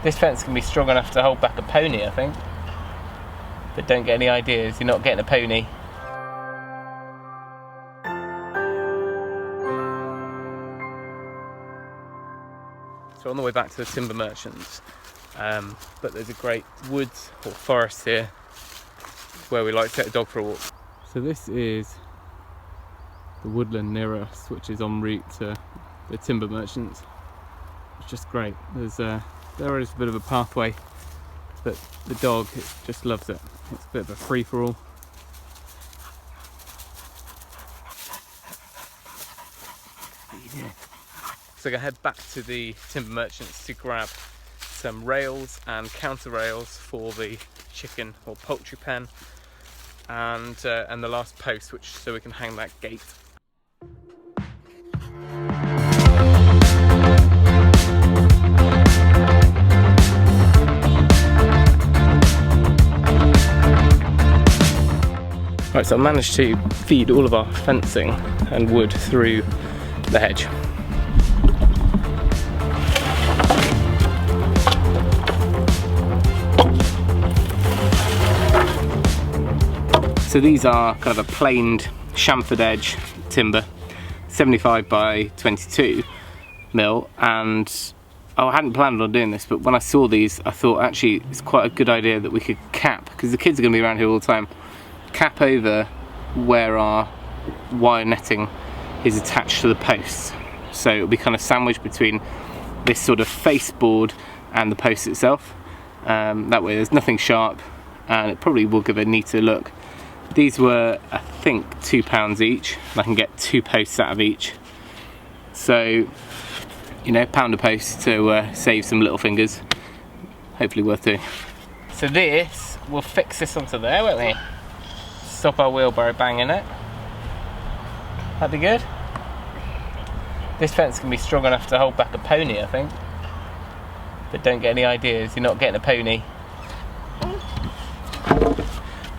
This fence can be strong enough to hold back a pony, I think. But don't get any ideas, you're not getting a pony. So on the way back to the timber merchants, but there's a great woods or forest here where we like to take the dog for a walk. So this is the woodland near us, which is en route to the timber merchants. It's just great. There is a bit of a pathway, but the dog just loves it. It's a bit of a free-for-all. So I'm going to head back to the timber merchants to grab some rails and counter rails for the chicken or poultry pen, and the last post, so we can hang that gate. Right, so I managed to feed all of our fencing and wood through the hedge. So these are kind of a planed chamfered edge timber, 75 by 22 mil, and I hadn't planned on doing this, but when I saw these I thought actually it's quite a good idea that we could cap, because the kids are going to be around here all the time, cap over where our wire netting is attached to the posts. So it'll be kind of sandwiched between this sort of face board and the post itself. That way there's nothing sharp, and it probably will give a neater look. These were, I think, £2 each, and I can get 2 posts out of each. So, you know, £1 a post to save some little fingers. Hopefully worth doing. So this, we'll fix this onto there, won't we? Stop our wheelbarrow banging it. That'd be good. This fence can be strong enough to hold back a pony, I think. But don't get any ideas, you're not getting a pony.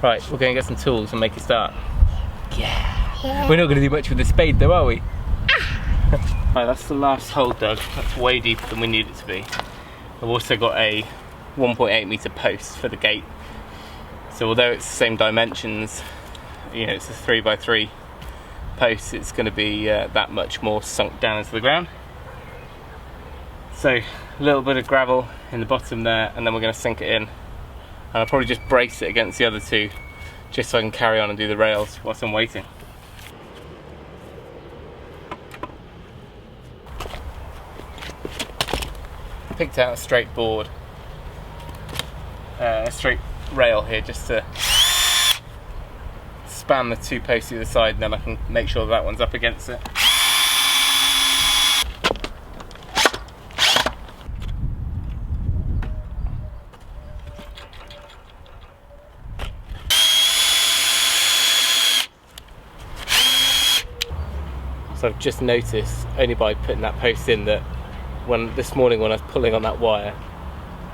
Right, we're going to get some tools and make a start. Yeah. We're not going to do much with the spade though, are we? Right, that's the last hole dug. That's way deeper than we need it to be. I've also got a 1.8 metre post for the gate. So although it's the same dimensions, you know, it's a 3x3 post, it's going to be that much more sunk down into the ground. So a little bit of gravel in the bottom there, and then we're going to sink it in. And I'll probably just brace it against the other two, just so I can carry on and do the rails whilst I'm waiting. Picked out a straight board, a straight rail here, just to span the 2 posts either side, and then I can make sure that one's up against it. So I've just noticed, only by putting that post in, that this morning when I was pulling on that wire,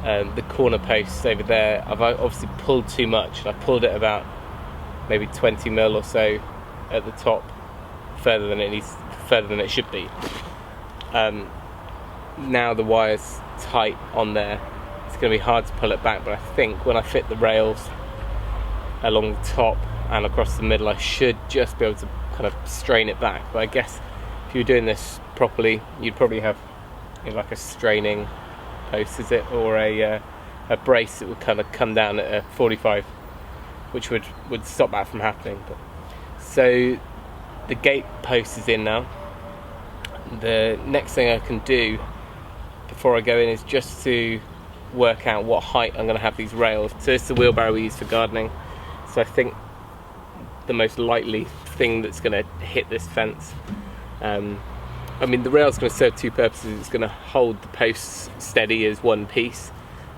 the corner post over there, I've obviously pulled too much. I pulled it about maybe 20 mil or so at the top, further than it should be. Now the wire's tight on there, it's going to be hard to pull it back, but I think when I fit the rails along the top and across the middle, I should just be able to kind of strain it back. But I guess if you were doing this properly, you'd probably have, you know, like a straining post, is it, or a brace that would kind of come down at a 45, which would stop that from happening. But so the gate post is in now. The next thing I can do before I go in is just to work out what height I'm going to have these rails. So it's the wheelbarrow we use for gardening, so I think the most likely thing that's going to hit this fence, I mean, the rail's going to serve 2 purposes. It's going to hold the posts steady as one piece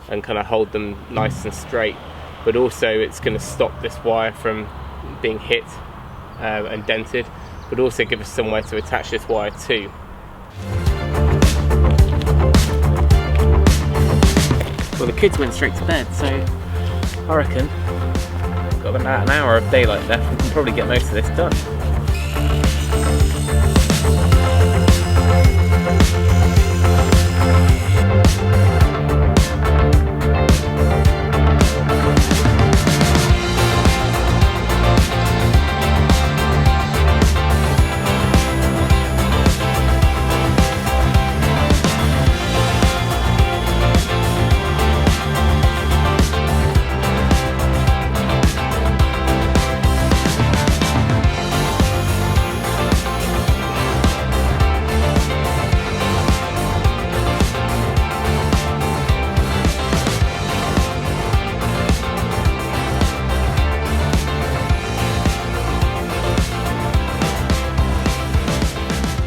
and kind of hold them nice and straight, but also it's going to stop this wire from being hit and dented, but also give us somewhere to attach this wire to. Well, the kids went straight to bed, so I reckon we've got about an hour of daylight left. We can probably get most of this done.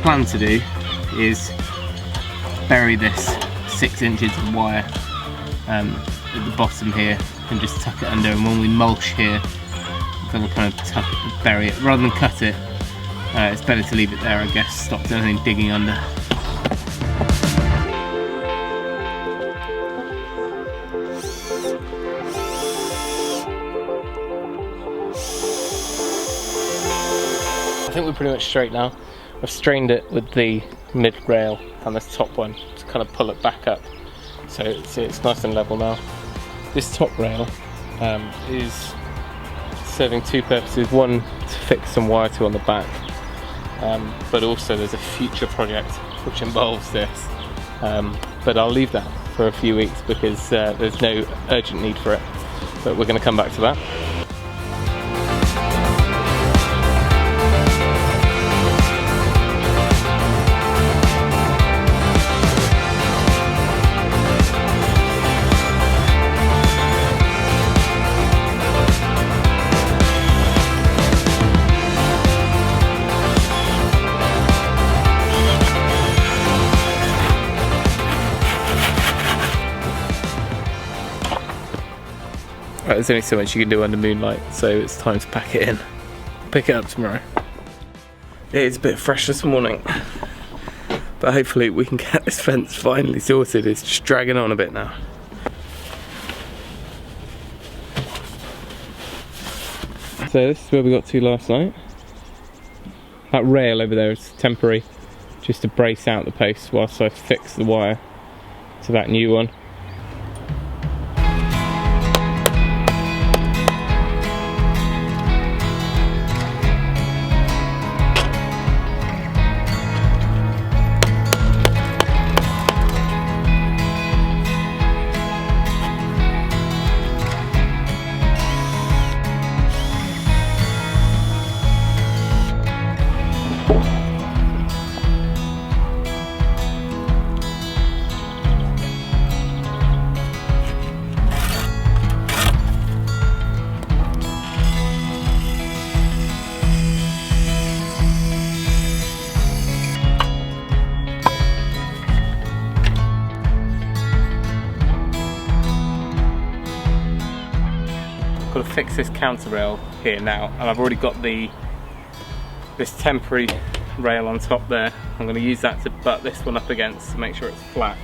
plan to do is bury this 6 inches of wire at the bottom here and just tuck it under, and when we mulch here then we'll kind of tuck it and bury it rather than cut it. It's better to leave it there, I guess, stops anything digging under. I think we're pretty much straight now. I've strained it with the mid rail and this top one to kind of pull it back up, so it's nice and level now. This top rail is serving 2 purposes. One, to fix some wire to on the back, but also there's a future project which involves this, but I'll leave that for a few weeks because there's no urgent need for it, but we're going to come back to that. Right, there's only so much you can do under moonlight, so it's time to pack it in. Pick it up tomorrow. It is a bit fresh this morning, but hopefully we can get this fence finally sorted. It's just dragging on a bit now. So this is where we got to last night. That rail over there is temporary, just to brace out the posts whilst I fix the wire to that new one. Got to fix this counter rail here now, and I've already got this temporary rail on top there. I'm going to use that to butt this one up against to make sure it's flat.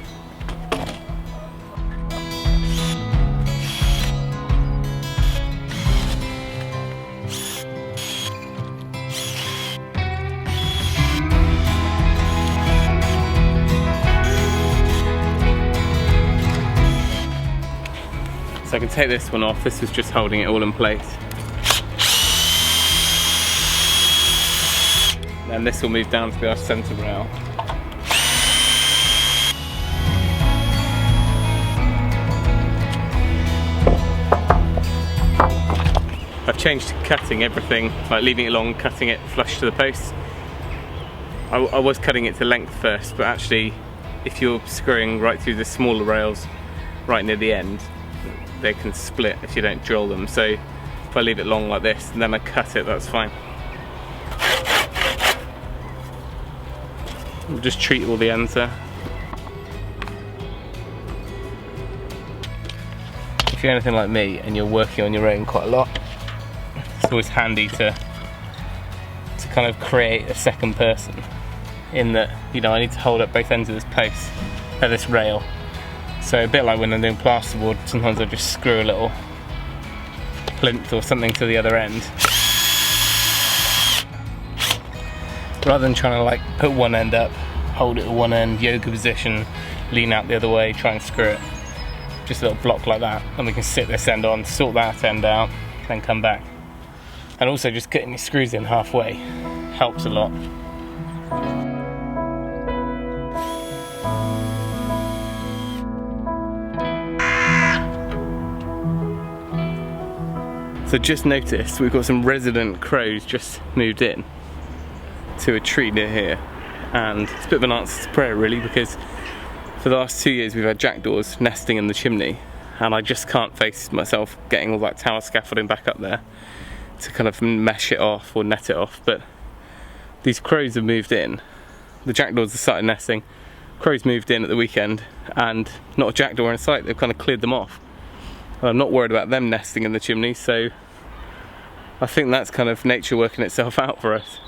So I can take this one off. This was just holding it all in place. And this will move down to be our centre rail. I've changed to cutting everything, like leaving it long, cutting it flush to the posts. I was cutting it to length first, but actually if you're screwing right through the smaller rails right near the end, they can split if you don't drill them. So if I leave it long like this and then I cut it, that's fine. We'll just treat all the ends there. If you're anything like me and you're working on your own quite a lot, it's always handy to kind of create a second person, in that, you know, I need to hold up both ends of this post, this rail. So a bit like when I'm doing plasterboard, sometimes I just screw a little plinth or something to the other end, rather than trying to like put one end up, hold it at one end, yoga position, lean out the other way, try and screw it. Just a little block like that, and we can sit this end on, sort that end out, then come back. And also just getting your screws in halfway helps a lot. So just noticed we've got some resident crows just moved in to a tree near here, and it's a bit of an answer to prayer really, because for the last 2 years we've had jackdaws nesting in the chimney, and I just can't face myself getting all that tower scaffolding back up there to kind of mesh it off or net it off. But these crows have moved in the jackdaws have started nesting. Crows moved in at the weekend and not a jackdaw in sight. They've kind of cleared them off. And I'm not worried about them nesting in the chimney, so I think that's kind of nature working itself out for us.